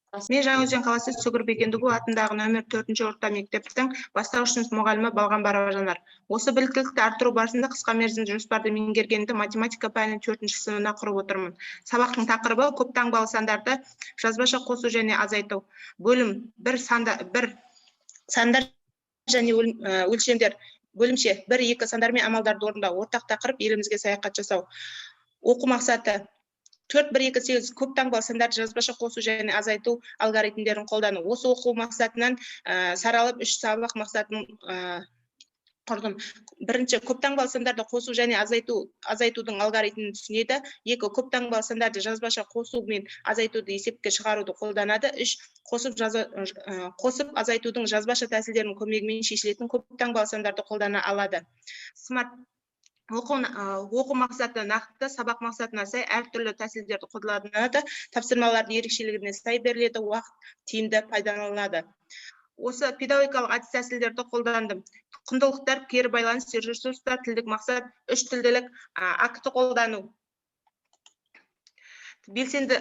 Мен Жаңаөзен қаласы Сүгір Бекендігу атындағы нөмір 4-ші орта мектептің бастауыш сынып мұғалімі Балған Баражанар. Осы біліктілікті арттыру барысында қысқа мерзімді жоспарды меңгергенімді математика пәнінің 4-ші сыныбына құрып отырмын. Сабақтың тақырыбы көп таңбалы сандарды жазбаша қосу және азайту. Бөлім 1 сандар және өлшемдер. Бөлімше 1-2 сандар мен амалдарды орындау. Ортақ тақырып елімізге саяхат жасау. Оқу мақсаты 4-1-2-8 көп таңбалы сандарды жазбаша қосу және азайту алгоритмдерін қолдану. Осы оқу мақсатынан саралып 3 сабақ мақсатын құрдым. Бірінші, көп таңбалы сандарды қосу және азайтудың алгоритмін түсінеді. 2, көп таңбалы сандарды жазбаша қосу мен азайтуды есепке шығаруды қолданады. 3, қосып азайтудың жазбаша тәсілдерінің көмегімен шешілетін көп таңбалы сандарды қолдана алады. Смарт оқу мақсаты нақты, сабақ мақсатына сай әртүрлі тәсілдерді қолданады, тапсырмалардың ерекшелігіне сай беріледі, уақыт тиімді пайдаланылады. Осы педагогикалық әдіс тәсілдерді қолдандым. Құндылықтар, кері байланыс, ресурстар, тілдік мақсат, 3 тілділік акты қолдану. Белсенді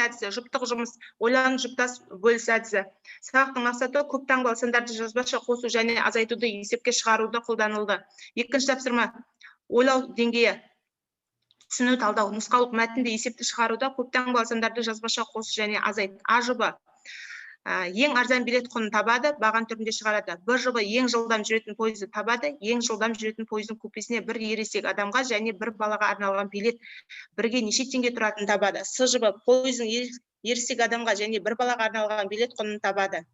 әдісі, жұптық жұмыс, ойлану жұптас бөліс әдісі. Сабақтың мақсаты көп таңбалы сандарды жазбаша қосу және азайтуды есепке шығаруды қолданылды. Екінші тапсырма, ойлау деңгейі, түсіну талдау, нұсқалық мәтінді есепті шығаруда көп таңбалы сандарды жазбаша қосу және азайт. А жұбы, ең арзан билет құнын табады, баған түрінде шығарады. Б жұбы, ең жылдам жүретін пойызды табады, ең жылдам жүретін пойыздың купесіне бір ересек адамға және бір балаға арналған билет бірге неше теңге тұратынын табады. С жұбы, пойыздың ересек адамға және бір балаға арналған билет құнын табады.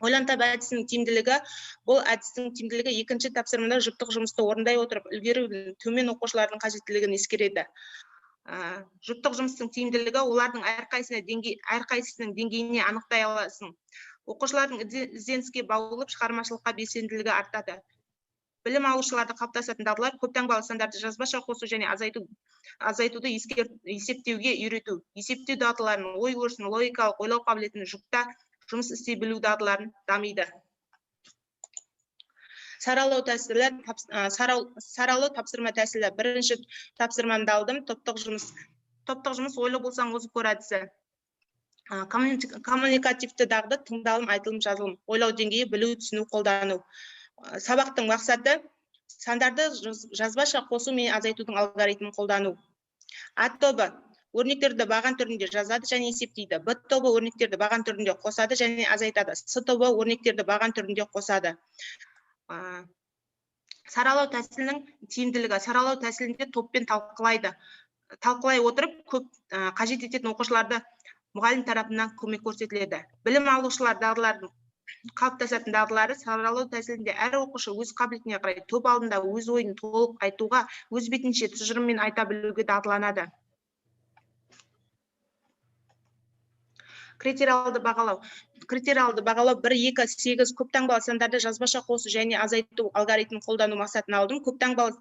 Ойлан тап әдісінің тиімділігі, бұл әдістің тиімділігі екінші тапсырмада жұптық жұмысты орындай отырып, үлгеру төмен оқушылардың қажеттілігін ескереді. Жұптық жұмыстың тиімділігі, олардың әрқайсысының деңгейіне анықтай аласың. Оқушылардың ізденіске баулып, шығармашылыққа белсенділігі артады. Білім алушыларды қалыптасатын дағдылар, көп таңбалы сандарды жазбаша қосу және азайтуды есептеуге үйрету. Есептеу дағдыларын, ой өрісін, логикалық ойлау қабілетін, жұпта жұмыс істей білу дағдыларын дамиды. Саралау тапсырма тәсілі. Бірінші тапсырмамды алдым, топтық жұмыс. Топтық жұмыс ойлы болсаң озып көр әдісі. Коммуникативті дағды, тыңдалым, айтылым, жазылым. Ойлау деңгейі, білу, түсіну, қолдану. Сабақтың мақсаты сандарды жазбаша қосу мен азайтудың алгоритмін қолдану. А тобы өрнектерді баған түрінде жазады және есептейді. Б тобы өрнектерді баған түрінде қосады және азайтады. С тобы өрнектерді баған түрінде қосады. Саралау тәсілінің тиімділігі. Саралау тәсілінде топпен талқылай отырып, көп қажет ететін оқушыларды мұғалім тарапынан көмек көрсетіледі. Білім алушылар дағдылардың қалыптасатын дағдылары саралау тәсілінде әр оқушы өз қабілетіне қарай топ алдында өз ойын толық айтуға, өз бетінше тұжырыммен айта білуге дағдыланады. Критериалды бағалау. Критериалды бағалау 1-2-8 көп таңбалы сандарды жазбаша қосу және азайту алгоритмін қолдану мақсатын алдым. Көп таңбалы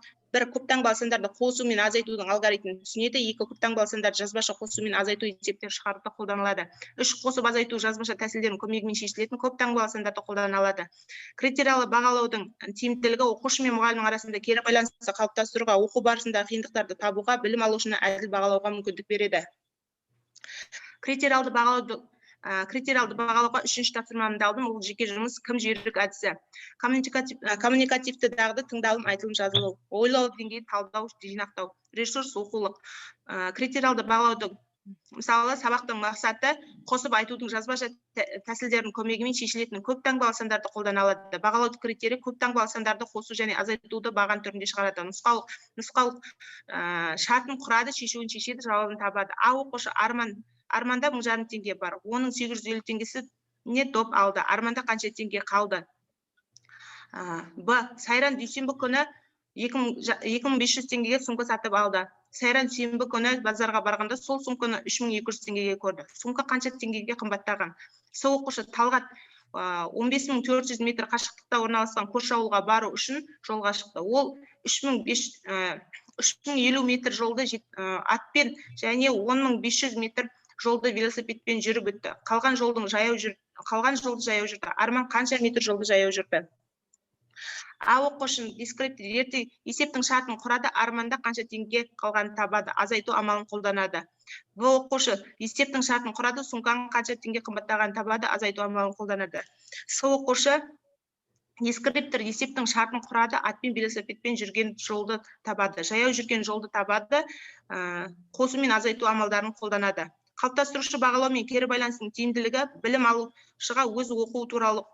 сандарды қосу мен азайтудың алгоритмін түсінеді. 2 көп таңбалы сандарды жазбаша қосу мен азайту есептер шығаруды қолданылады. 3 қосып азайту жазбаша тәсілдерінің көмегімен шешілетін көп таңбалы сандарды қолданылады. Критериялы бағалаудың тиімділігі оқушы мен мұғалімнің арасында кері байланысты қалыптастыруға, оқу барысында қиындықтарды табуға, білім алушыны әділ бағалауға мүмкіндік береді. Критериалды бағалауға 3-ші тапсырмамды алдым, ол жеке жұмыс, кім жүйрік әдісі. Коммуникативті дағды, тыңдалым, айтылым, жазылу. Ойлау деңгейі, талдау, жинақтау. Ресурс, оқулық. Критериалды бағалаудың, мысалы, сабақтың мақсаты қосып айтудың жазбаша тәсілдерінің көмегімен шешілетін көп таңбалы сандарды қолдана алады. Бағалаудың критерийі көп таңбалы сандарды қосу және азайтуды баған түрінде шығарады. Нұсқалық шартын құрады, шешуін шешеді, жауабын табады. А оқушы Арманда 1000 теңге бар. Оның 850 теңгесі не топ алды. Арманда қанша теңге қалды? Б. Сайран дүйсенбі күні 2500 теңгеге сумка сатып алды. Сайран сенбі күні базарға барғанда сол сумканы 3200 теңгеге көрді. Сумка қанша теңгеге қымбаттаған? С. Оқушы Талғат 15400 метр қашықтықта орналасқан көрші ауылға бару үшін жолға шықты. Ол 3050 метр жолды атпен және 10500 метр жолды велосипедпен жүріп өтті. Қалған жолды жаяу жүрді. Арман қанша метр жолды жаяу жүрді? А оқушының дискретті есептің шартын құрады, арманда қанша теңге қалғанын табады, азайту амалын қолданады. В оқушы есептің шартын құрады, сумканың қанша теңге қымбаттағанын табады, азайту амалын қолданады. С оқушы дескриптор есептің шартын құрады, атпен велосипедпен жүрген жолды табады. Жаяу жүрген жолды табады, қосу мен азайту амалдарын қолданады. Қалыптастырушы бағалау мен кері байланыстың тиімділігі білім алушыға өз оқу туралы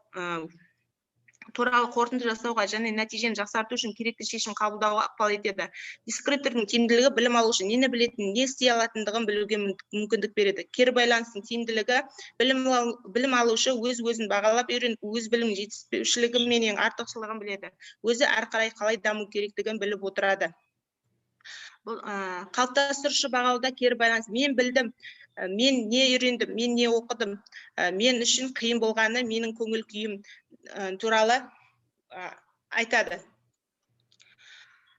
қорытынды жасауға және нәтижені жақсарту үшін керекті шешім қабылдауға ықпал етеді. Дескриптордың тиімділігі білім алушы нені білетінін, не істей алатындығын білуге мүмкіндік береді. Кері байланыстың тиімділігі білім алушы өз-өзін бағалап үйреніп, өз білімінің жетіспеушілігі мен артықшылығын біледі. Өзі әрі қарай қалай даму керектігін біліп отырады. Қалыптастырушы бағалауда кері байланыс: мен білдім, мен не үйрендім, мен не оқыдым, мен үшін қиын болғаны, менің көңіл күйім туралы айтады.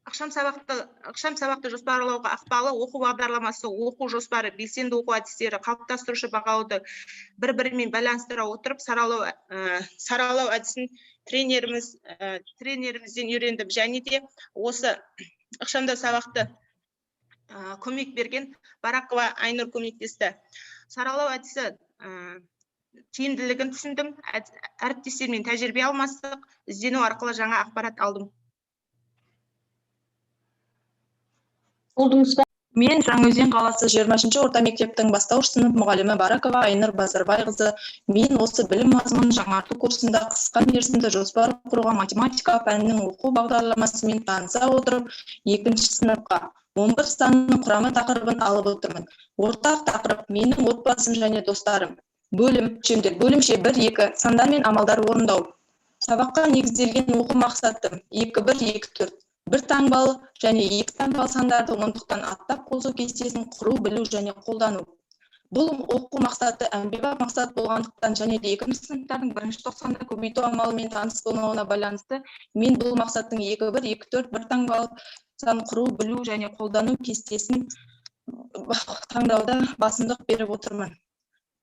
Ақшам сабақты жоспарлауға ықпалы: оқу бағдарламасы, оқу жоспары, белсенді оқу әдістері қалыптастырушы бағалауды бір-бірімен байланыстыра отырып, саралау әдісін тренерімізден үйрендім, және де осы ықшамдау сабақты көмек берген Барақова Айнұр көмектесті. Саралау әдісі тиімділігін түсіндім, әріптестермен тәжірибе алмастық, іздену арқылы жаңа ақпарат алдым. Мен Жаңаөзен қаласы 20-ші орта мектептің бастауыш сынып мұғалімі Баракова Айнұр Базарбайқызы. Мен осы білім мазмұнын жаңарту курсында қысқа мерзімді жоспар құруға математика пәнінің оқу бағдарламасымен таныса отырып, 2-ші сыныпқа 11 санының құрамы тақырыбын алып отырмын. Ортақ тақырып: менің отбасым және достарым. Бөлімше 1-2 сандар мен амалдар орындау. Сабаққа негізделген оқу мақсаты: 2-1-2-4. Бір таңбалы және 2 таңбалы сандарды ондықтан аттап қосу кестесін құру, білу және қолдану. Бұл оқу мақсаты әмбебап мақсат болғандықтан және де 2-ші сыныптардың 1-ші тоқсанда көбейту амалымен таныс болмауына байланысты, мен бұл мақсаттың 2-1-2-4 бір таңбалы сан құру, білу және қолдану кестесін таңдауда басымдық беріп отырмын.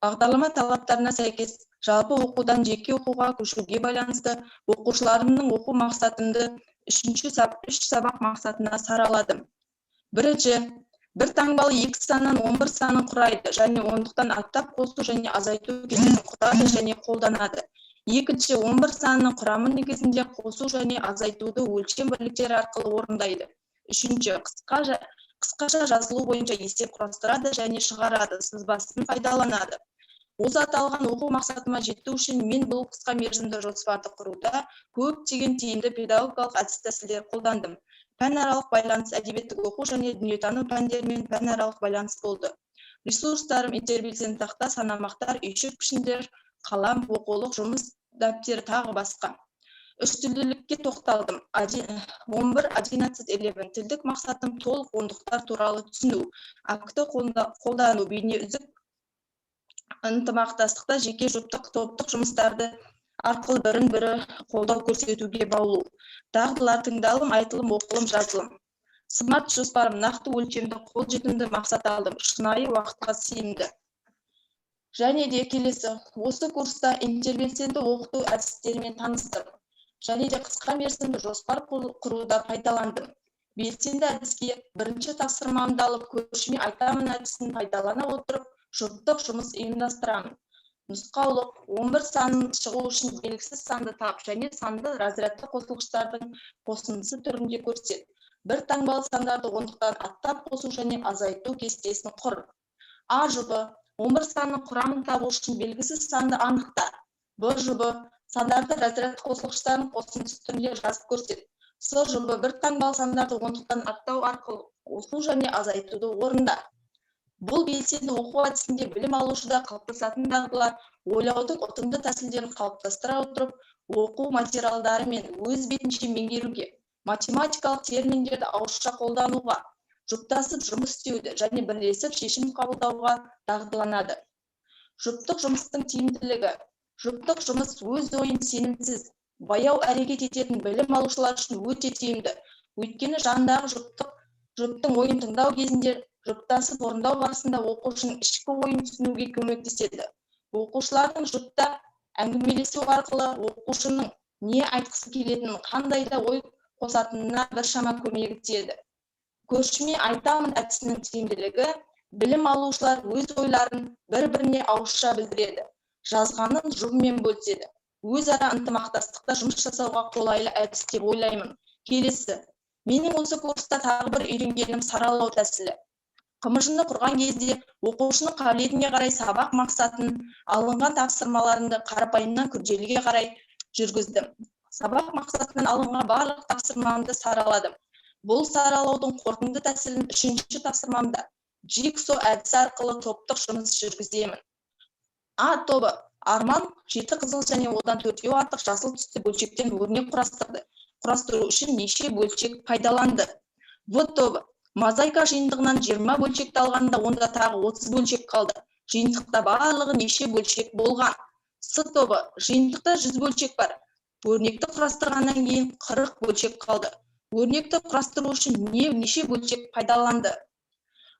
Бағдарлама талаптарына сәйкес жалпы оқудан жеке оқуға көшуге байланысты оқушыларымның оқу мақсатымды 3 сабақ мақсатына сараладым. Бірінші, бір таңбалы 2 саннан 11 санын құрайды және ондықтан аттап қосу және азайту кестесін құрады және қолданады. Екінші, 11 санының құрамы негізінде қосу және азайтуды өлшем бірліктері арқылы орындайды. Үшінші, қысқаша жазылу бойынша есеп құрастырады және шығарады, сызбасын пайдаланады. Осы аталған оқу мақсатыма жету үшін мен бұл қысқа мерзімді жоспарды құруда көптеген тиімді педагогикалық әдіс-тәсілдер қолдандым. Пәнаралық байланыс, әдебиеттік оқу және дүниетану пәндерімен пәнаралық байланыс болды. Ресурстарым: интербелсенді тақта, санамақтар, үйшік пішіндер, қалам, оқулық, жұмыс дәптері тағы басқа. Үштілділікке тоқталдым. 11-11 тілдік мақсатым толық ондықтар туралы түсіну, акты қолдану, бейне үзік ынтымақтастықта жеке жұптық топтық жұмыстарды арқылы бірін-бірі қолдау көрсетуге баулу. Дағдылар: тыңдалым, айтылым, оқылым, жазылым. Смарт жоспарым: нақты өлшемді, қолжетімді мақсат алдым, шынайы, уақытқа сыйымды. Және де келесі: осы курста интербелсенді оқыту әдістерімен таныстым. Және де қысқа мерзімді жоспар құруда пайдаландым. Белсенді әдіске бірінші тапсырмамды алып, көршіме айтамын әдісін пайдалана отырып, жұптық жұмыс ұйымдастырамын. Нұсқаулық: 11 санын шығу үшін белгісіз санды тап және санды разрядты қосылғыштардың қосындысы түрінде көрсет. Бір таңбалы сандарды ондықтан аттап қосу және азайту кестесін құр. А жұбы: 11 санның құрамын табу үшін белгісіз санды анықта. Б жұбы: сандарды разрядты қосылғыштардың қосындысы түрінде жазып көрсет. С жұбы: бір таңбалы сандарды ондықтан аттау арқылы қосу және азайтуды орында. Бұл белсенді оқу әдісінде білім алушыда қалыптасатын дағдылар: ойлаудың ұтымды тәсілдерін қалыптастыра отырып, оқу материалдары мен өз бетінше меңгеруге, математикалық терминдерді ауызша қолдануға, жұптасып жұмыс істеуді және бірлесіп шешім қабылдауға дағдыланады. Жұптық жұмыстың тиімділігі: жұптық жұмыс өз ойын сенімсіз, баяу әрекет ететін білім алушылар үшін өте тиімді. Өйткені жандағы жұптың ойын тыңдау кезінде жұптасып орындау барысында оқушының ішкі ойын түсінуге көмектеседі. Оқушылардың жұпта әңгімелесу арқылы оқушының не айтқысы келетінін, қандай да ой қосатынына біршама көмегі тиеді. Көршіме айтамын әдісінің тиімділігі: Білім алушылар өз ойларын бір-біріне ауызша білдіреді, жазғанын жұрмен бөліседі. Өзара ынтымақтастықта жұмыс жасауға қолайлы әдіс деп ойлаймын. Келесі, менің осы курста тағы бір үйренгенім саралау тәсілі. Қымыжыны құрған кезде оқушының қабілетіне қарай сабақ мақсатын, алынған тапсырмаларымды қарапайымнан күрделіге қарай жүргіздім. Сабақ мақсатынан алынған барлық тапсырмамды сараладым. Бұл саралаудың қорытынды тәсілін 3-ші тапсырмамда Jigsaw әдісі арқылы топтық жұмыс жүргіземін. А тобы Арман 7 қызыл және одан 4-еу артық жасыл түсті бөлшектен өрнек құрастырды. Құрастыру үшін неше бөлшек пайдаланды. В тобы мозаика жиынтығынан 20 бөлшекті алғанда онда тағы 30 бөлшек қалды. Жиынтықта барлығы неше бөлшек болған. С тобы жиынтықта 100 бөлшек бар. Өрнекті құрастырғаннан кейін 40 бөлшек қалды. Өрнекті құрастыру үшін неше бөлшек пайдаланды.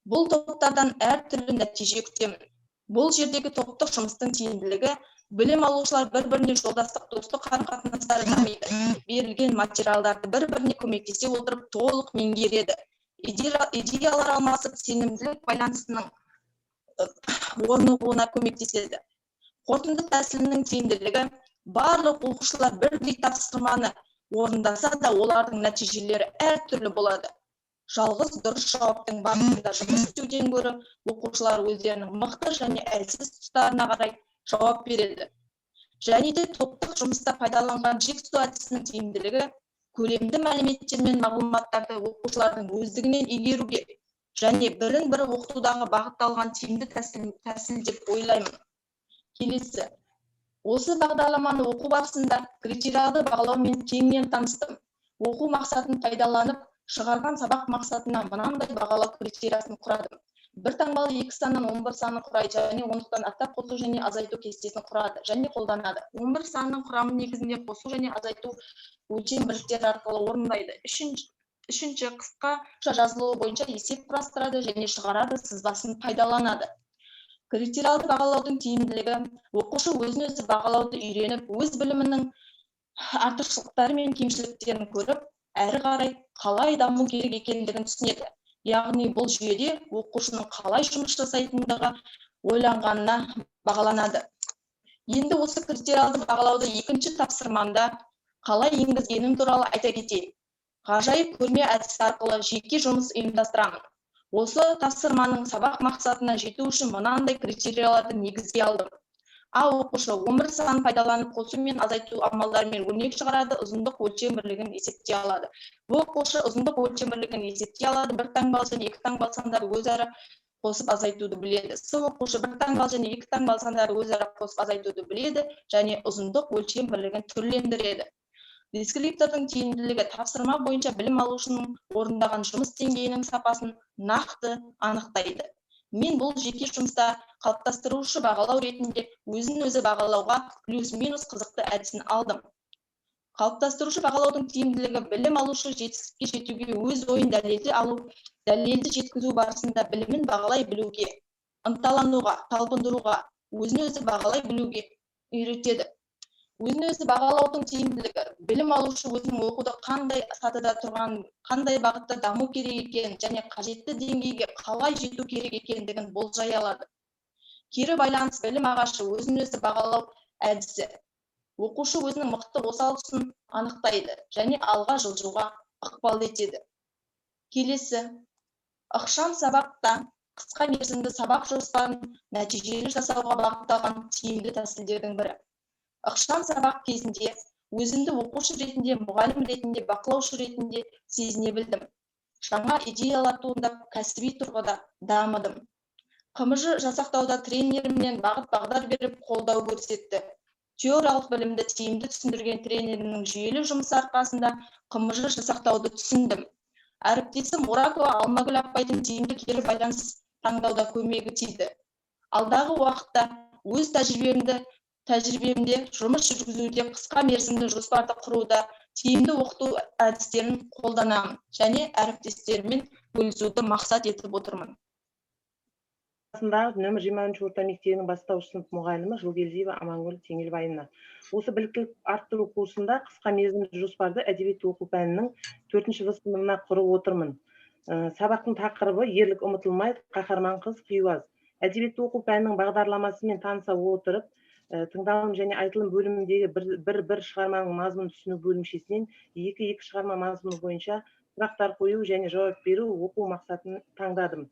Бұл топтардан әр түрлі нәтиже күтемін. Бұл жердегі топтық жұмыстың тиімділігі білім алушылар бір-біріне жолдастық достық қарым-қатынастары дамиды. Берілген материалдарды бір-біріне көмектесе отырып толық меңгереді. Идеялар алмасып сенімділік байланысының орнығуына көмектеседі. Қорытынды тәсілінің тиімділігі барлық оқушылар бірдей тапсырманы орындаса да олардың нәтижелері әр түрлі болады. Жалғыз дұрыс жауаптың барысында жұмыс істеуден гөрі оқушылар өздерінің мықты және әлсіз тұстарына қарай жауап береді. Және де топтық жұмыста пайдаланған Jigsaw әдісінің тиімділігі көлемді мәліметтер мен мағлұматтарды оқушылардың өздігінен игеруге және бірін-бірі оқытудағы бағытталған тиімді тәсіл деп ойлаймын. Келесі. Осы бағдарламаны оқу барысында критериалды бағалаумен кеңінен таныстым. Оқу мақсатын пайдаланып, шығарған сабақ мақсатына мынандай бағалау критериясын құрадым. Бір таңбалы 2 саннан 11 санын құрайды және ондықтан аттап қосу және азайту кестесін құрады және қолданады. 11 санның құрамы негізінде қосу және азайту өлшем бірліктері арқылы орындайды. Үшінші қысқаша жазылуы бойынша есеп құрастырады және шығарады сызбасын пайдаланады. Критериалды бағалаудың тиімділігі оқушы өзін-өзі бағалауды үйреніп, өз білімінің артықшылықтары мен кемшіліктерін көріп, әрі қарай қалай даму керек екендігін түсінеді. Яғни бұл жүйеде оқушының қалай жұмыс жасайтындығы ойланғанына бағаланады. Енді осы критериалды бағалауды 2-ші тапсырмамда қалай енгізгенім туралы айта кетейін. Ғажайып көрме әдісі арқылы жеке жұмыс ұйымдастырамын. Осы тапсырманың сабақ мақсатына жету үшін мынандай критерияларды негізге алдым. А оқушы 11 санын пайдаланып қосу мен азайту амалдарымен өрнек шығарады, ұзындық өлшем бірлігін есептей алады. Бұл оқушы ұзындық өлшем бірлігін есептей алады, бір таңбалы және екі таңбалы сандарды өзара қосып азайтуды біледі. С оқушы бір таңбалы және екі таңбалы сандарды өзара қосып азайтуды біледі және ұзындық өлшем бірлігін түрлендіреді. Дескриптордың тиімділігі тапсырма бойынша білім алушының орындаған жұмыс деңгейінің сапасын нақты анықтайды. Мен бұл жеке жұмыста қалыптастырушы бағалау ретінде өзін-өзі бағалауға плюс-минус қызықты әдісін алдым. Қалыптастырушы бағалаудың тиімділігі білім алушы жетістікке жетуге өз ойын дәлелді жеткізу барысында білімін бағалай білуге, ынталануға, талпындыруға, өзін-өзі бағалай білуге үйретеді. Өзін-өзі бағалаудың тиімділігі білім алушы өзінің оқуды қандай сатыда тұрған, қандай бағытта даму керек екенін және қажетті деңгейге қалай жету керек екендігін болжай алады. Кері байланыс білім ағашы өзін-өзі бағалау әдісі. Оқушы өзінің мықты осал тұсын анықтайды және алға жылжуға ықпал етеді. Келесі. Ықшам сабақта қысқа мерзімді сабақ жоспарын нәтижелі жасауға бағытталған тиімді тәсілдердің бірі. Ықшам сабақ кезінде өзімді оқушы ретінде, мұғалім ретінде, бақылаушы ретінде сезіне білдім. Жаңа идеялар туындап, кәсіби тұрғыда дамыдым. Қымыжы жасақтауда тренерімнен бағыт-бағдар беріп қолдау көрсетті. Теориялық білімді тиімді түсіндірген тренерімнің жүйелі жұмысы арқасында қымыжы жасақтауды түсіндім. Әріптесім Оракова Алмагүл апайдың тиімді кері байланыс таңдауда көмегі тиді. Алдағы уақытта өз тәжірибемде жұмыс жүргізуде қысқа мерзімді жоспарды құруда тиімді оқыту әдістерін қолданамын және әріптестеріммен бөлісуді мақсат етіп отырмын. Нөмір 20 орта мектебінің бастауыш сынып мұғалімі Жылгелдиева Амангүл Теңелбайына. Осы біліктілік арттыру курсында қысқа мерзімді жоспарды әдебиет оқу пәнінің 4-ші сыныбына құрып отырмын. Сабақтың тақырыбы ерлік ұмытылмайды, қаһарман қыз Хиуаз. Әдебиетті оқу пәнінің бағдарламасымен таныса отырып, тыңдалым және айтылым бөліміндегі бір шығарманың мазмұнын түсіну бөлімшесінен екі шығарма мазмұны бойынша сұрақтар қою және жауап беру оқу мақсатын таңдадым.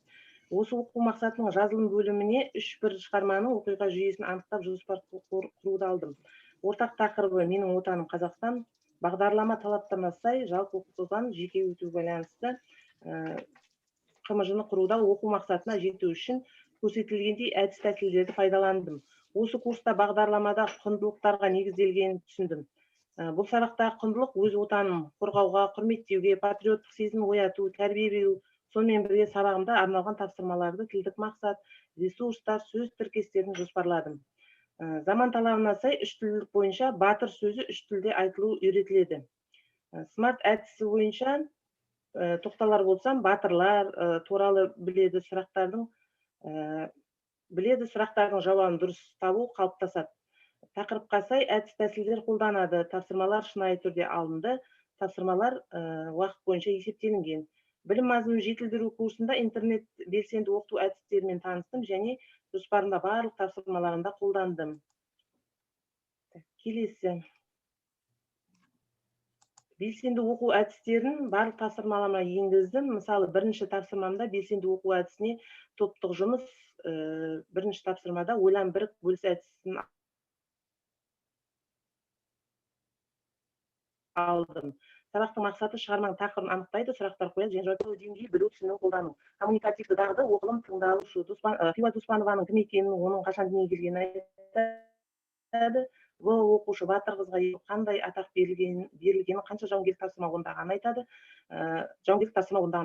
Осы оқу мақсатының жазылым бөліміне бір шығарманың оқиға жүйесін анықтап жоспар құруды алдым. Ортақ тақырыбы менің отаным Қазақстан. Бағдарлама талаптарына сай жалпы оқытылған жеке өту байланысты КМЖ-ны құруда оқу мақсатына жету үшін көрсетілгендей әдіс тәсілдерді пайдаландым. Осы курста бағдарламада құндылықтарға негізделгенін түсіндім. Бұл сабақтағы құндылық өз отанын қорғауға, құрметтеуге, патриоттық сезім ояту, тәрбие беру, сонымен бірге сабағымда арналған тапсырмаларды тілдік мақсат, ресурстар, сөз тіркестерін жоспарладым. Заман талабына сай үштілділік бойынша батыр сөзі үш тілде айтылу үйретіледі. Смарт әдісі бойынша тоқталар болсам, батырлар туралы біледі сұрақтардың жауабын дұрыс табу қалыптасады. Тақырыпқа сай әдіс тәсілдер қолданады. Тапсырмалар шынайы түрде алынды. Тапсырмалар уақыт бойынша есептелінген. Білім мазмұнын жетілдіру курсында интернет белсенді оқыту әдістерімен таныстым және жоспарында барлық тапсырмаларында қолдандым. Келесі. Белсенді оқу әдістерін барлық тапсырмаларыма енгіздім. Мысалы, бірінші тапсырмамда белсенді оқу әдісіне топтық жұмыс, бірінші тапсырмада ойлан бірік бөліс әдісін алдым. Сабақтың мақсаты шығарманың тақырыбын анықтайды, сұрақтар қояды және жауап беру деңгейі білу түсіну қолдану. Коммуникативті дағды оқылым тыңдалушы. Хиуаз Дұспанованың кім екенін, оның қашан дүниеге келгенін айтады. Бұл оқушы батыр қызға қандай атақ берілгенін, қанша жауынгерлік тапсырма орындағанын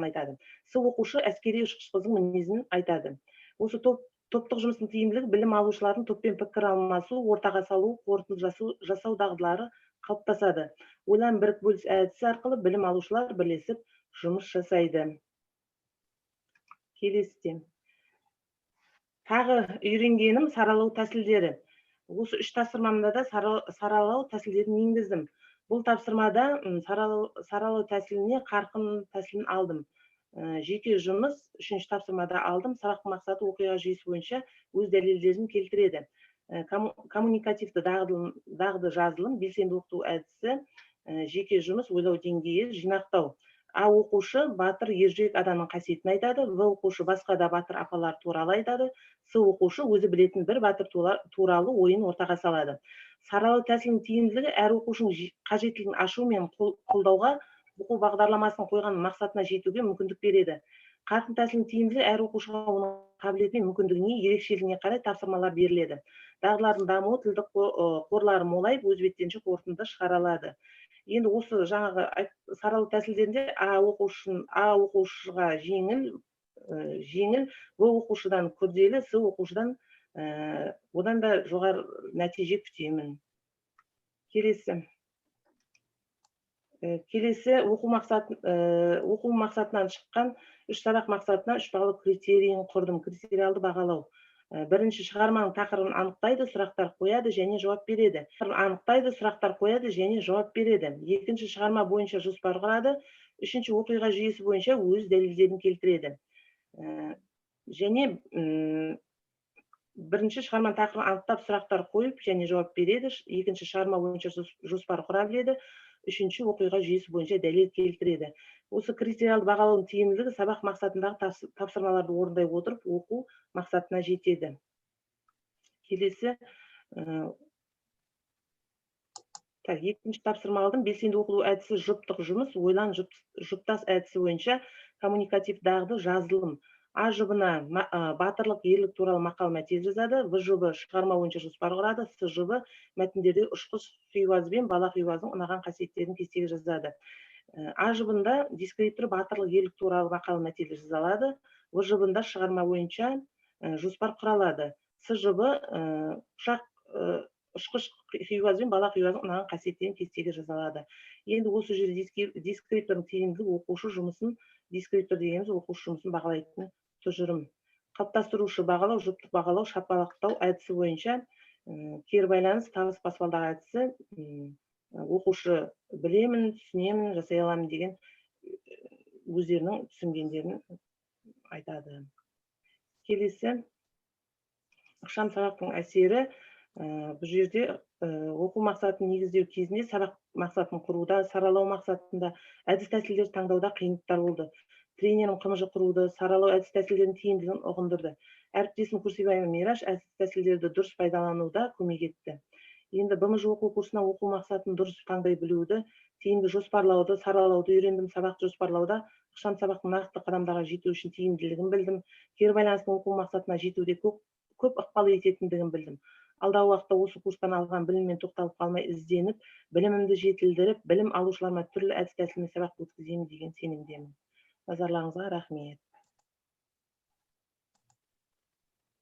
айтады. С оқушы әскери ұшқыш қыздың мінезін айтады. Осы топтық жұмыстың тиімділігі білім алушылардың топпен пікір алмасу, ортаға салу, қорытынды жасау дағдылары қалыптасады. Ойлан бірік бөліс әдісі арқылы білім алушылар бірлесіп жұмыс жасайды. Келесі. Тағы үйренгенім саралау тәсілдері. Осы үш тапсырмамда да саралау тәсілдерін енгіздім. Бұл тапсырмада саралау тәсіліне қарқын тәсілін алдым. Жеке жұмыс үшінші тапсырмада алдым. Сабақтың мақсаты оқиға жүйесі бойынша өз дәлелдерін келтіреді. Коммуникативті дағды жазылым, белсенді оқыту әдісі, жеке жұмыс, ойлау деңгейі, жинақтау. А оқушы батыр ержүрек адамның қасиетін айтады. В оқушы басқа да батыр апалар туралы айтады. С оқушы өзі білетін бір батыр туралы ойын ортаға салады. Саралау тәсілінің тиімділігі әр оқушының қажеттілігін ашу мен қолдауға оқу бағдарламасын қойған мақсатына жетуге мүмкіндік береді. Қарқын тәсілінің тиімділігі әр оқушыға оның қабілеті мен мүмкіндігіне, ерекшелігіне қарай тапсырмалар беріледі. Дағдылардың дамуы, тілдік қорлары молайып, өз беттенше қорытынды шығарылады. Енді осы жаңағы саралау тәсілдерінде А оқушыға жеңіл, В оқушыдан күрделі, С оқушыдан одан да жоғары нәтиже күтемін. Келесі оқу мақсатынан шыққан үш сабақ мақсатына үш бағалау критерийін құрдым. Критериалды бағалау. Бірінші шығарманың тақырыбын анықтайды, сұрақтар қояды және жауап береді. Екінші шығарма бойынша жоспар құрады. Үшінші оқиға жүйесі бойынша өз дәлелдерін келтіреді. Және бірінші шығарма тақырыбын анықтап сұрақтар қойып және жауап береді. Екінші шығарма бойынша жоспар құра біледі. Үшінші оқиға жүйесі бойынша дәлел келтіреді. Осы критериалды бағалаудың тиімділігі сабақ мақсатындағы тапсырмаларды орындай отырып оқу мақсатына жетеді. Келесі. Екінші тапсырма алдым. Белсенді оқыту әдісі жұптық жұмыс, ойлан жұптас әдісі бойынша коммуникатив дағды жазылым. А жұбына батырлық, ерлік туралы мақал мәтел жазады. В жұбы шығарма бойынша жоспар құрады. С жұбы мәтіндерде ұшқыш Хиуаз бен бала Хиуаздың ұнаған қасиеттерін кестеге жазады. А жұбында дескриптор батырлық, ерлік туралы мақал мәтел жазалады. В жұбында шығарма бойынша жоспар құралады. С жұбы ұшқыш Хиуаз бен бала Хиуаздың ұнаған қасиеттерін кестеге жазалады. Енді осы жерде дескриптордың тиімділігі оқушы жұмысын, дескриптор дегеніміз оқушы жұмысын бағалайтын тұжырым. Қалыптастырушы бағалау, жұптық бағалау, шапалақтау әдісі бойынша кері байланыс, табыс баспалдағы әдісі, оқушы білемін, түсінемін, жасай аламын деген өздерінің түсінгендерін айтады. Келесі ықшам сабақтың әсері. Бұл жерде оқу мақсатын негіздеу кезінде сабақ мақсатын құруда, саралау мақсатында әдіс тәсілдер таңдауда қиындықтар болды. Тренерім қымжы құруды, саралау әдіс тәсілдерінің тиімділігін ұғындырды. Әріптесім Курсибаева Мираш әдіс тәсілдерді дұрыс пайдалануда көмек етті. Енді БМЖ оқу курсына оқу мақсатын дұрыс таңдай білуді, тиімді жоспарлауды, саралауды үйрендім. Сабақ жоспарлауда ықшам сабақтың нақты қадамдарға жету үшін тиімділігін білдім. Кері байланыстың оқу мақсатына жетуде көп ықпал ететіндігін білдім. Алдағы уақытта осы курстан алған біліммен тоқталып қалмай ізденіп, білімімді жетілдіріп, білім алушыларыма түрлі әдіс тәсілмен сабақ өткіземін деген сенімдемін. Назарларыңызға рахмет.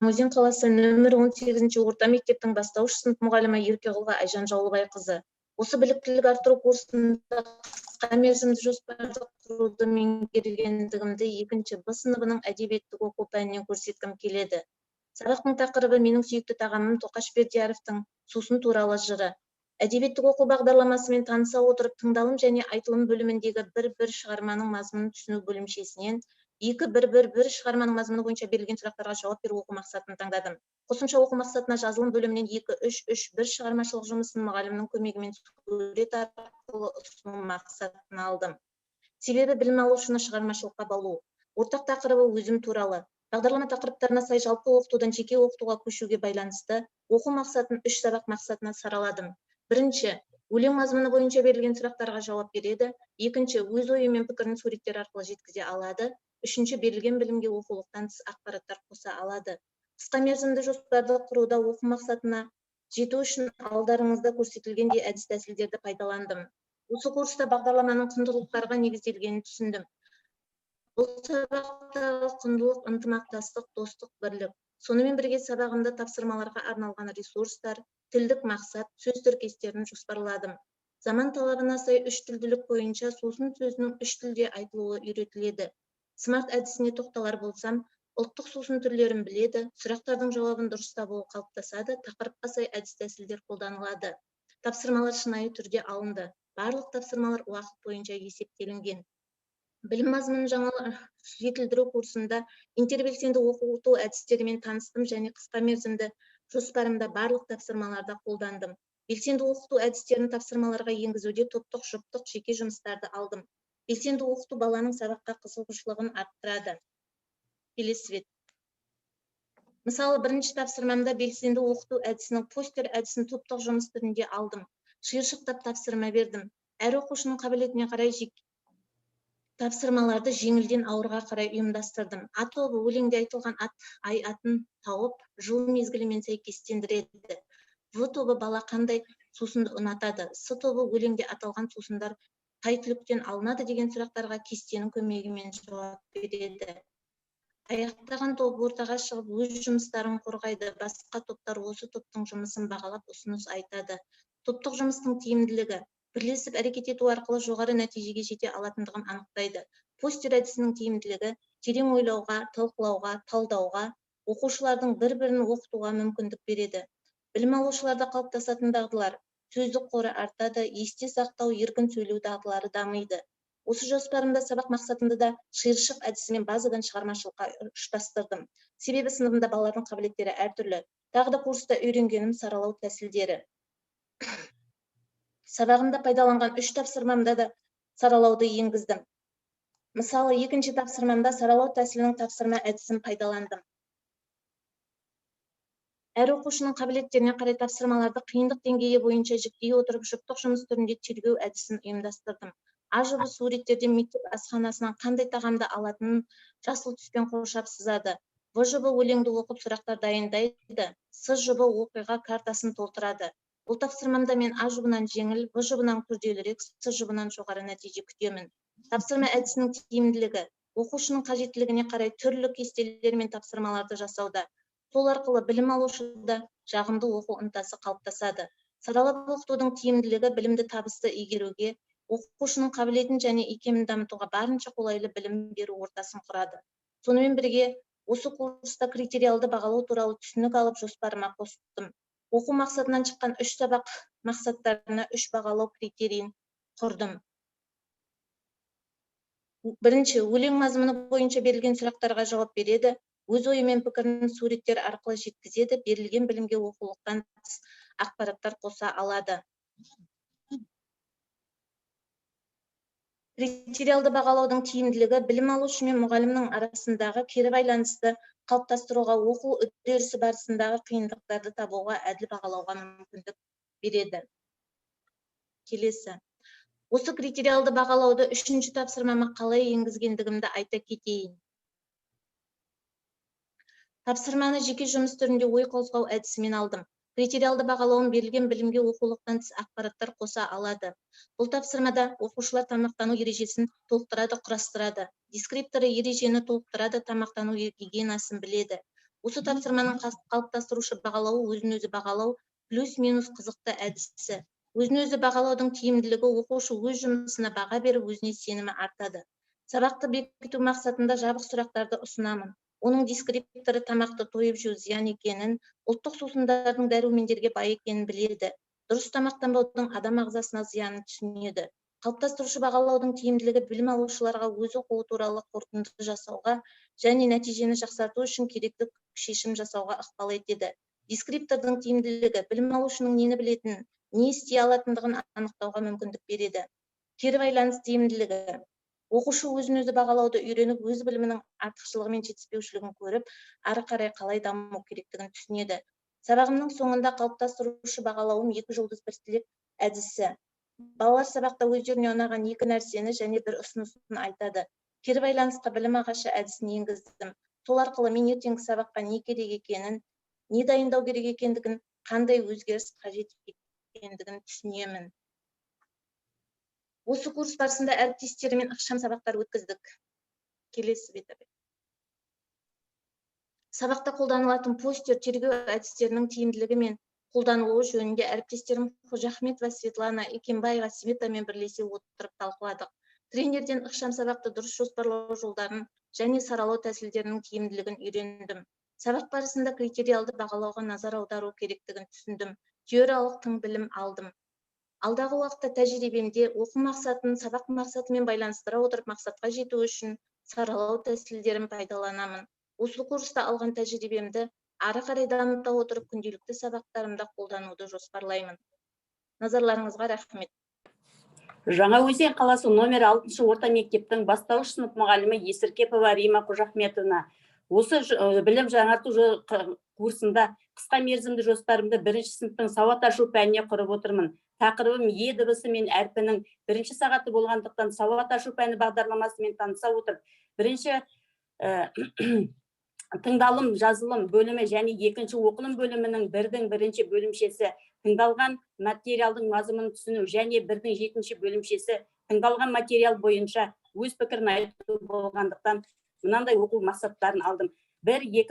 Жаңаөзен қаласы нөмір 18 орта мектептің бастауыш сынып мұғалімі Еркеғұлова Айжан Жаулыбайқызы. Осы біліктілік арттыру курсында қысқа мерзімді жоспарды құруды меңгергендігімді 2 Б сыныбының әдебиеттік оқу пәнінен көрсеткім келеді. Сабақтың тақырыбы менің сүйікті тағамым Тоқаш Бердияровтың сусын туралы жыры. Әдебиеттік оқу бағдарламасымен таныса отырып тыңдалым және айтылым бөліміндегі бір шығарманың мазмұнын түсіну бөлімшесінен 2-1-1-1 шығарманың мазмұны бойынша берілген сұрақтарға жауап беру оқу мақсатын таңдадым. Қосымша оқу мақсатына жазылым бөлімінен 2-3-3-1 шығармашылық жұмысын мұғалімнің көмегімен сурет арқылы ұсыну мақсатын алдым. Себебі білім алушыны шығармашылыққа баулу. Ортақ тақырыбы өзім туралы. Бағдарлама тақырыптарына сай жалпы оқытудан жеке оқытуға көшуге байланысты оқу мақсатын 3 сабақ мақсатына сараладым. Бірінші, өлең мазмұны бойынша берілген сұрақтарға жауап береді. Екінші, өз ойы мен пікірін суреттер арқылы жеткізе алады. Үшінші, берілген білімге оқулықтан тыс ақпараттар қоса алады. Қысқа мерзімді жоспарды құруда оқу мақсатына жету үшін алдарыңызда көрсетілгендей әдіс тәсілдерді пайдаландым. Осы курста бағдарламаның құндылықтарға негізделгенін түсіндім. Бұл сабақтағы құндылық ынтымақтастық, достық, бірлік. Сонымен бірге сабағымда тапсырмаларға арналған ресурстар, тілдік мақсат, сөз тіркестерін жоспарладым. Заман талабына сай 3 тілділік бойынша сусын сөзінің 3 тілде айтылуы үйретіледі. Смарт әдісіне тоқталар болсам, ұлттық сусын түрлерін біледі, сұрақтардың жауабын дұрыс табуы қалыптасады, тақырыпқа сай әдіс тәсілдер қолданылады. Тапсырмалар шынайы түрде алынды. Барлық тапсырмалар уақыт бойынша есептелінген. Білім мазмұнын жаңа жетілдіру курсында интербелсенді оқыту әдістерімен таныстым және қысқа мерзімді жоспарымда барлық тапсырмаларда қолдандым. Белсенді оқыту әдістерін тапсырмаларға енгізуде топтық, жұптық, жеке жұмыстарды алдым. Белсенді оқыту баланың сабаққа қызығушылығын арттырады. Келесі бет. Мысалы, бірінші тапсырмамда белсенді оқыту әдісінің постер әдісін топтық жұмыс түрінде алдым. Шиыршықтап тапсырма бердім. Әр оқушының қабілетіне қарай тапсырмаларды жеңілден ауырға қарай ұйымдастырдым. А тобы өлеңде айтылған ай атын тауып, жыл мезгілімен сәйкестендіреді. В тобы бала қандай сусынды ұнатады. С тобы өлеңде аталған сусындар қай түліктен алынады деген сұрақтарға кестенің көмегімен жауап береді. Аяқтаған топ ортаға шығып өз жұмыстарын қорғайды. Басқа топтар осы топтың жұмысын бағалап ұсыныс айтады. Топтық жұмыстың тиімділігі. Бірлесіп әрекет ету арқылы жоғары нәтижеге жете алатындығын анықтайды. Постер әдісінің тиімділігі терең ойлауға, талқылауға, талдауға, оқушылардың бір-бірін оқытуға мүмкіндік береді. Білім алушыларда қалыптасатын дағдылар, сөздік қоры артады, есте сақтау, еркін сөйлеу дағдылары дамиды. Осы жоспарымда сабақ мақсатында да шиыршық әдісімен базадан шығармашылыққа ұштастырдым. Себебі сыныбында балалардың қабілеттері әртүрлі. Тағы да курста үйренгенім саралау тәсілдері. Сабағымда пайдаланған 3 тапсырмамда да саралауды енгіздім. Мысалы, 2-ші тапсырмамда саралау тәсілінің тапсырма әдісін пайдаландым. Әр оқушының қабілеттеріне қарай тапсырмаларды қиындық деңгейі бойынша жіктей отырып, жұптық жұмыс түрінде тергеу әдісін ұйымдастырдым. А жұбы суреттерде мектеп асханасынан қандай тағамды алатынын жасыл түспен қоршап сызады. В жұбы өлеңді оқып сұрақтар дайындайды. С жұбы оқиға картасын толтырады. Бұл тапсырмамда мен А жұбынан жеңіл, В жұбынан күрделірек, С жұбынан жоғары нәтиже күтемін. Тапсырма әдісінің тиімділігі. Оқушының қажеттілігіне қарай түрлі кестелер мен тапсырмаларды жасауда. Сол арқылы білім алушыда жағымды оқу ынтасы қалыптасады. Саралап оқытудың тиімділігі білімді табысты игеруге, оқушының қабілетін және икемін дамытуға барынша қолайлы білім беру ортасын құрады. Сонымен бірге, осы курста критериалды бағалау туралы түсінік алып жоспарыма қостым. Оқу мақсатынан шыққан 3 сабақ мақсаттарына 3 бағалау критерийін құрдым. Бірінші, өлең мазмұны бойынша берілген сұрақтарға жауап береді, өз ойы мен пікірін суреттер арқылы жеткізеді, берілген білімге оқулықтан тыс ақпараттар қоса алады. Критериалды бағалаудың тиімділігі білім алушы мен мұғалімнің арасындағы кері байланысты қалыптастыруға, оқу үдерісі барысындағы қиындықтарды табуға, әділ бағалауға мүмкіндік береді. Келесі. Осы критериалды бағалауды үшінші тапсырмама қалай енгізгендігімді айта кетейін. Тапсырманы жеке жұмыс түрінде ой қозғау әдісімен алдым. Критериалды бағалауын берілген білімге оқулықтан тыс ақпараттар қоса алады. Бұл тапсырмада оқушылар тамақтану ережесін толықтырады, құрастырады. Дескрипторы ережені толықтырады, тамақтану гигиенасын біледі. Осы тапсырманың қалыптастырушы бағалауы өзін-өзі бағалау плюс-минус қызықты әдісі. Өзін-өзі бағалаудың тиімділігі оқушы өз жұмысына баға беріп, өзіне сенімі артады. Сабақты бекіту мақсатында жабық сұрақтарды ұсынамын. Оның дескрипторы тамақты тойып жеу зиян екенін, ұлттық сусындардың дәрумендерге бай екенін біледі. Дұрыс тамақтанбаудың адам ағзасына зиянын түсінеді. Қалыптастырушы бағалаудың тиімділігі білім алушыларға өз оқуы туралы қорытынды жасауға және нәтижені жақсарту үшін керекті шешім жасауға ықпал етеді. Дескриптордың тиімділігі білім алушының нені білетінін, не істей алатындығын анықтауға мүмкіндік береді. Кері байланыс тиімділігі. Оқушы өзін-өзі бағалауды үйреніп, өз білімінің артықшылығы мен жетіспеушілігін көріп, ары қарай қалай даму керектігін түсінеді. Сабағымның соңында қалыптастырушы бағалауым 2 жұлдыз 1 тілек әдісі. Балалар сабақта өздеріне ұнаған 2 нәрсені және бір ұсынысын айтады. Кері байланысқа білім ағашы әдісін енгіздім. Сол арқылы мен ертеңгі сабаққа не керек екенін, не дайындау керек екендігін, қандай өзгеріс қажет екендігін түсінемін. Осы курс барысында әріптестерімен ықшам сабақтар өткіздік. Келесі бет. Сабақта қолданылатын постер тергеу әдістерінің тиімділігі мен қолданылуы жөнінде әріптестерім Қожахметова Светлана Икембаева Светамен бірлесе отырып талқыладық. Тренерден ықшам сабақты дұрыс жоспарлау жолдарын және саралау тәсілдерінің тиімділігін үйрендім. Сабақ барысында критериалды бағалауға назар аудару керектігін түсіндім. Теориялық тың білім алдым. Алдағы уақытта тәжірибемде оқу мақсатын сабақ мақсатымен байланыстыра отырып мақсатқа жету үшін саралау тәсілдерін пайдаланамын. Осы курста алған тәжірибемді ары қарай дамыта отырып күнделікті сабақтарымда қолдануды жоспарлаймын. Назарларыңызға рахмет. Жаңаөзен қаласы номер 6 орта мектептің бастауыш сынып мұғалімі Есіркепова Рима Қожахметовна. Осы білім жаңарту курсында қысқа мерзімді жоспарымды 1-ші сыныптың сауат ашу пәніне құрып отырмын. Тақырыбым Е дыбысы мен әрпінің 1-ші сағаты болғандықтан сауат ашу пәні бағдарламасымен таныса отырып, бірінші тыңдалым, жазылым бөлімі және екінші оқылым бөлімінің 1-дің 1-ші бөлімшесі, тыңдалған материалдың мазмұнын түсіну және 1-дің 7-ші бөлімшесі, тыңдалған материал бойынша өз пікірін айту болғандықтан мынандай оқу мақсаттарын алдым. 1-2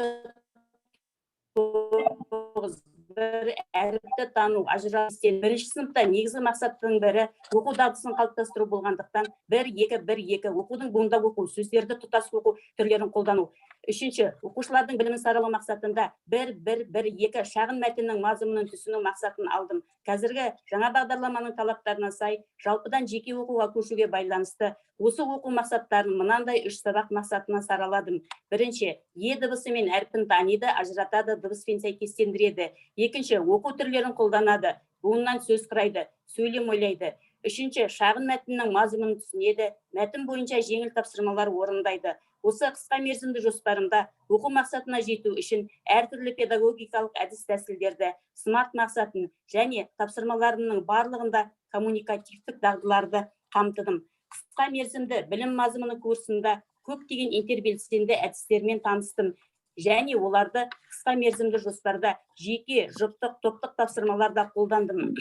бір әріпті тану, ажырату. 1-ші сыныпта негізгі мақсаттың бірі оқу дағдысын қалыптастыру болғандықтан 1-2-1-2 оқудың буындап оқу, сөздерді тұтас оқу түрлерін қолдану. 3-ші оқушылардың білімін саралау мақсатында 1-1-1-2 шағын мәтіннің мазмұнын түсіну мақсатын алдым. Қазіргі жаңа бағдарламаның талаптарына сай, жалпыдан жеке оқуға көшуге байланысты осы оқу мақсаттарын мынандай 3 сабақ мақсатына сараладым. 1-ші, Е дыбысы мен әрпін таниды, ажыратады, дыбыспен сәйкестендіреді. 2-ші, оқу түрлерін қолданады, буыннан сөз құрайды, сөйлем ойлайды. 3-ші, шағын мәтіннің мазмұнын түсінеді, мәтін бойынша жеңіл тапсырмалар орындайды. Осы қысқа мерзімді жоспарымда оқу мақсатына жету үшін әртүрлі педагогикалық әдіс тәсілдерді, смарт мақсатын және тапсырмаларының барлығында коммуникативтік дағдыларды қамтыдым. Қысқа мерзімді білім мазмұны курсында көптеген интербелсенді әдістермен таныстым және оларды қысқа мерзімді жоспарда жеке, жұптық, топтық тапсырмаларда қолдандым.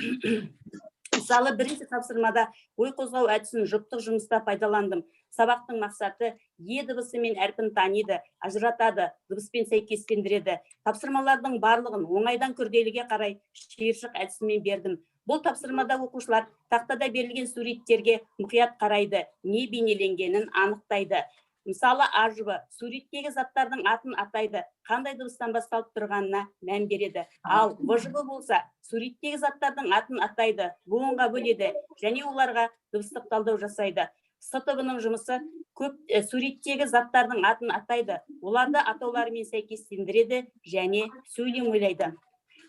Мысалы, 1-ші тапсырмада ой қозғау әдісін жұптық жұмыста пайдаландым. Сабақтың мақсаты Е дыбысы мен әрпін таниды, ажыратады, дыбыспен сәйкестендіреді. Тапсырмалардың барлығын оңайдан күрделіге қарай шиыршық әдісімен бердім. Бұл тапсырмада оқушылар тақтада берілген суреттерге мұқият қарайды, не бейнеленгенін анықтайды. Мысалы, ажыбы суреттегі заттардың атын атайды, қандай дыбыстан басталып тұрғанына мән береді. Ал бұжыбы болса, суреттегі заттардың атын атайды, буынға бөледі және оларға дыбыстық талдау жасайды. С тобының жұмысы көп суреттегі заттардың атын атайды, оларды атауларымен сәйкестендіреді және сөйлем ойлайды.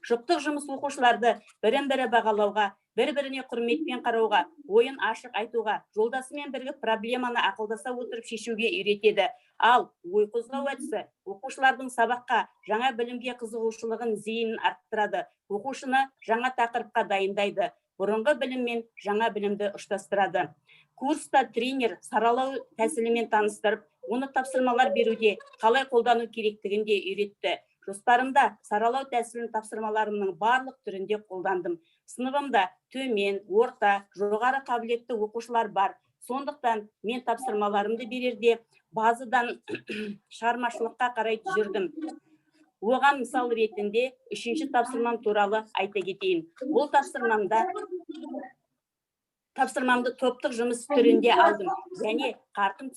Жұптық жұмыс оқушыларды бірін-бірі бағалауға, бір-біріне құрметпен қарауға, ойын ашық айтуға, жолдасымен бірге проблеманы ақылдаса отырып шешуге үйретеді. Ал ой қозғау әдісі оқушылардың сабаққа, жаңа білімге қызығушылығын, зейінін арттырады, оқушыны жаңа тақырыпқа дайындайды, бұрынғы білім мен жаңа білімді ұштастырады. Курста тренер саралау тәсілімен таныстырып, оны тапсырмалар беруде қалай қолдану керектігін де үйретті. Жоспарымда саралау тәсілін тапсырмаларымның барлық түрінде қолдандым. Сыныбымда төмен, орта, жоғары қабілетті оқушылар бар. Сондықтан мен тапсырмаларымды берерде базадан шығармашылыққа қарай жүрдім. Оған мысал ретінде 3-ші тапсырмам туралы айта кетейін. Бұл тапсырмамды топтық жұмыс түрінде алдым және қарқын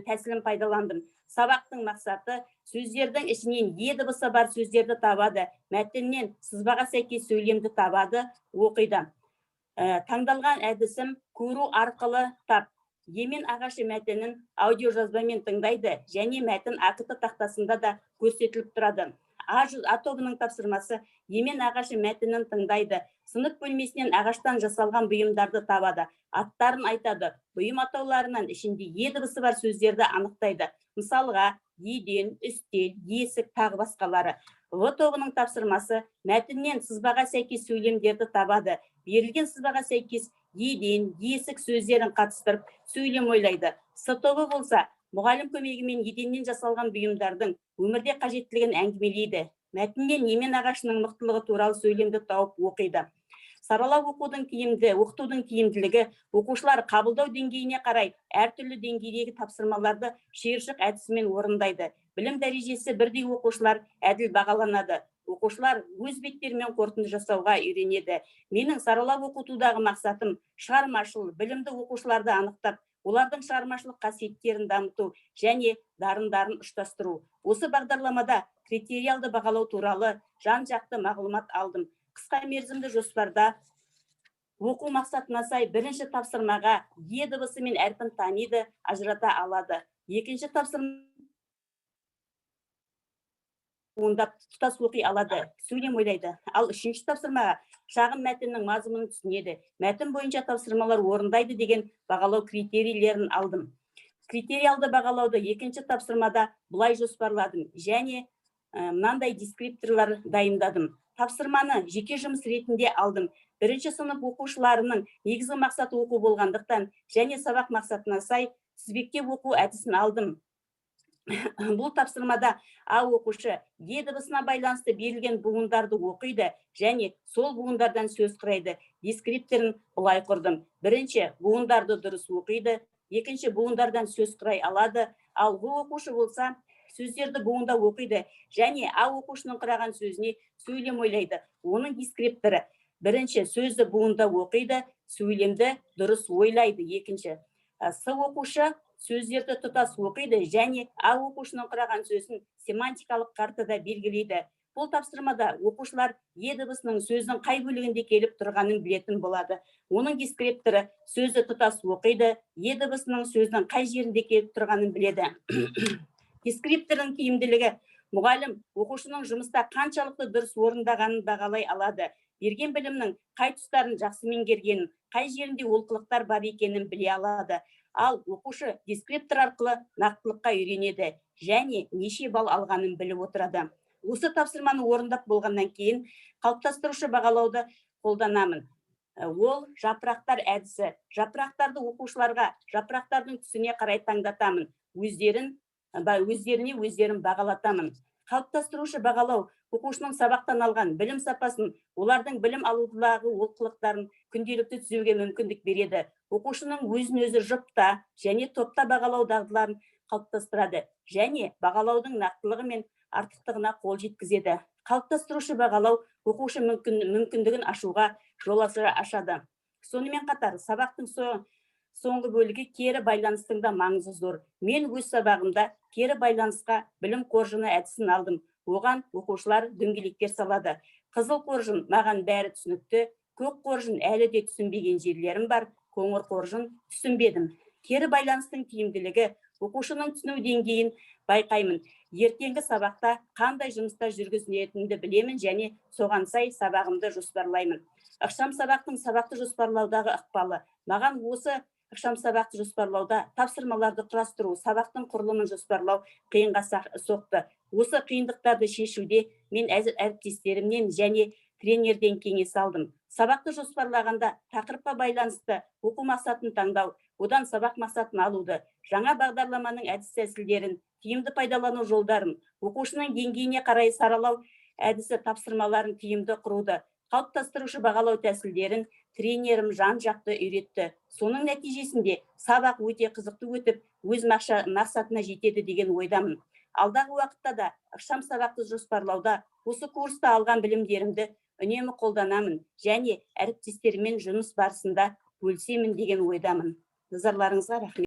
тәсілін пайдаландым. Сабақтың мақсаты сөздердің ішінен е дыбысы бар сөздерді табады, мәтіннен сызбаға сәйкес сөйлемді табады, оқиды. Таңдалған әдісім көру арқылы тап. Емен ағашы мәтінін аудиожазбамен тыңдайды және мәтін ақыты тақтасында да көрсетіліп тұрады. А тобының тапсырмасы емен ағашы мәтінін тыңдайды, сынып бөлмесінен ағаштан жасалған бұйымдарды табады, аттарын айтады, бұйым атауларынан ішінде е дыбысы бар сөздерді анықтайды. Мысалға, еден, үстел, есік, тағы басқалары. В тобының тапсырмасы мәтіннен сызбаға сәйкес сөйлемдерді табады. Берілген сызбаға сәйкес еден, есік сөздерін қатыстырып сөйлем ойлайды. С тобы болса, мұғалім көмегімен еденнен жасалған бұйымдардың өмірде қажеттілігін әңгімелейді. Мәтіннен емен ағашының мықтылығы туралы сөйлемді тауып оқиды. Саралау оқытудың тиімділігі оқушылар қабылдау деңгейіне қарай әртүрлі деңгейдегі тапсырмаларды шиыршық әдісімен орындайды. Білім дәрежесі бірдей оқушылар әділ бағаланады. Оқушылар өз беттерімен қорытынды жасауға үйренеді. Менің саралау оқытудағы мақсатым шығармашыл, білімді оқушыларды анықтап, олардың шығармашылық қасиеттерін дамыту және дарындарын ұштастыру. Осы бағдарламада критериалды бағалау туралы жан-жақты мағлұмат алдым. Қысқа мерзімді жоспарда оқу мақсатына сай бірінші тапсырмаға е дыбысы мен әрпін таниды, ажырата алады. Екінші тапсырма тұтас оқи алады, сөйлем ойлайды. Ал үшінші тапсырмаға шағын мәтіннің мазмұнын түсінеді, мәтін бойынша тапсырмалар орындайды деген бағалау критерийлерін алдым. Критериалды бағалауды екінші тапсырмада бұлай жоспарладым және мынандай дескрипторлар дайындадым. Тапсырманы жеке жұмыс ретінде алдым. Бірінші сынып оқушыларының негізгі мақсаты оқу болғандықтан және сабақ мақсатына сай тізбектеп оқу әдісін алдым. Бұл тапсырмада А оқушы е дыбысына байланысты берілген буындарды оқиды және сол буындардан сөз құрайды. Дескрипторын бұлай құрдым. Бірінші буындарды дұрыс оқиды, екінші буындардан сөз құрай алады, ал бұл оқушы болса сөздерді буында оқиды және А оқушының құраған сөзіне сөйлем ойлайды. Оның дескрипторы бірінші сөзді буында оқиды, сөйлемді дұрыс ойлайды. Екінші С оқушы сөздерді тұтас оқиды және А оқушының құраған сөзін семантикалық картада белгілейді. Бұл тапсырмада оқушылар е дыбысының сөздің қай бөлігінде келіп тұрғанын білетін болады. Оның дескрипторы сөзді тұтас оқиды, е дыбысының сөздің қай жерінде келіп тұрғанын біледі. Дескриптордың тиімділігі мұғалім оқушының жұмыста қаншалықты дұрыс орындағанын бағалай алады. Берген білімнің қай тұстарын жақсы меңгергенін, қай жерінде олқылықтар бар екенін біле алады. Ал оқушы дескриптор арқылы нақтылыққа үйренеді және неше балл алғанын біліп отырады. Осы тапсырманы орындап болғаннан кейін қалыптастырушы бағалауды қолданамын. Ол жапырақтар әдісі. Жапырақтарды оқушыларға жапырақтардың түсіне қарай таңдатамын. Өздерін бағалатамын. Қалыптастырушы бағалау оқушының сабақтан алған білім сапасын, олардың білім алудағы олқылықтарын күнделікті түзеуге мүмкіндік береді. Оқушының өзін-өзі жұпта және топта бағалау дағдыларын қалыптастырады және бағалаудың нақтылығы мен артықтығына қол жеткізеді. Қалыптастырушы бағалау оқушы мүмкіндігін ашуға жол ашады. Сонымен қатар сабақтың соңғы бөлігі кері байланыстың да маңызы зор. Мен өз сабағымда кері байланысқа білім қоржыны әдісін алдым. Оған оқушылар дөңгелектер салады. Қызыл қоржын маған бәрі түсінікті, көк қоржын әлі де түсінбеген жерлерім бар, қоңыр қоржын түсінбедім. Кері байланыстың тиімділігі, оқушының түсіну деңгейін байқаймын. Ертеңгі сабақта қандай жұмыстар жүргізілетінді білемін және соған сай сабағымды жоспарлаймын. Ықшам сабақтың сабақты жоспарлаудағы ықпалы. Маған осы ықшам сабақты жоспарлауда тапсырмаларды құрастыру, сабақтың құрылымын жоспарлау қиынға соқты. Осы қиындықтарды шешуде мен әріптестерімнен және тренерден кеңес алдым. Сабақты жоспарлағанда тақырыпқа байланысты оқу мақсатын таңдау, одан сабақ мақсатын алуды, жаңа бағдарламаның әдіс-тәсілдерін, тиімді пайдалану жолдарын, оқушының деңгейіне қарай саралау әдісі тапсырмаларын тиімді құруды, қалыптастырушы бағалау тәсілдерін тренерім жан-жақты үйретті. Соның нәтижесінде сабақ өте қызықты өтіп, өз мақсатына жетеді деген ойдамын. Алдағы уақытта да ықшам сабақты жоспарлауда осы курста алған білімдерімді үнемі қолданамын және әріптестеріммен жұмыс барысында бөлісемін деген ойдамын. Назарларыңызға рахмет.